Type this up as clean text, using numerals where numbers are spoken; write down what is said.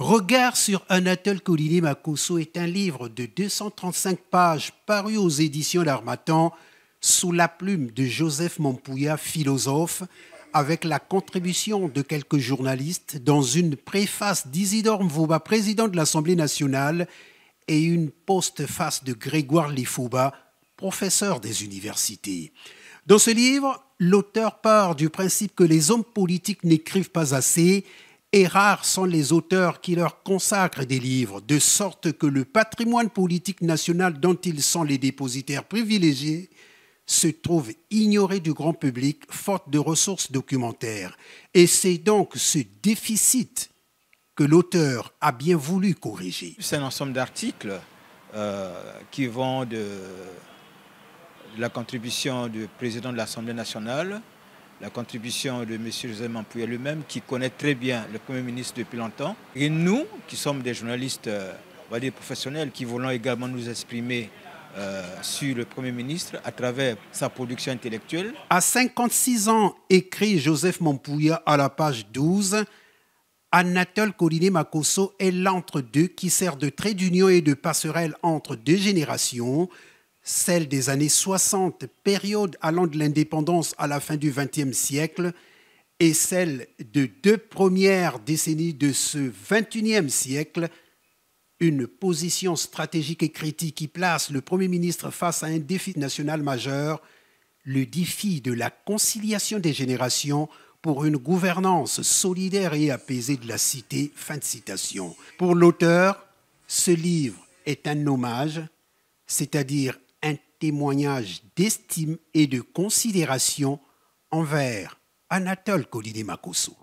Regard sur Anatole Koliné-Makosso est un livre de 235 pages paru aux éditions d'Harmattan sous la plume de Joseph Mampouya, philosophe, avec la contribution de quelques journalistes dans une préface d'Isidore Mvouba, président de l'Assemblée nationale, et une postface de Grégoire Lefouba, professeur des universités. Dans ce livre, l'auteur part du principe que les hommes politiques n'écrivent pas assez et rares sont les auteurs qui leur consacrent des livres, de sorte que le patrimoine politique national dont ils sont les dépositaires privilégiés se trouve ignoré du grand public, faute de ressources documentaires. Et c'est donc ce déficit que l'auteur a bien voulu corriger. C'est un ensemble d'articles qui vont de la contribution du président de l'Assemblée nationale, la contribution de M. Joseph Mampouya lui-même, qui connaît très bien le Premier ministre depuis longtemps. Et nous, qui sommes des journalistes, on va dire professionnels, qui voulons également nous exprimer sur le Premier ministre à travers sa production intellectuelle. À 56 ans, écrit Joseph Mampouya à la page 12, Anatole Koliné-Makosso est l'entre-deux qui sert de trait d'union et de passerelle entre deux générations, celle des années 60, période allant de l'indépendance à la fin du XXe siècle, et celle de deux premières décennies de ce XXIe siècle, une position stratégique et critique qui place le Premier ministre face à un défi national majeur, le défi de la conciliation des générations pour une gouvernance solidaire et apaisée de la cité. Fin de citation. Pour l'auteur, ce livre est un hommage, c'est-à-dire un témoignage d'estime et de considération envers Anatole Koliné-Makosso.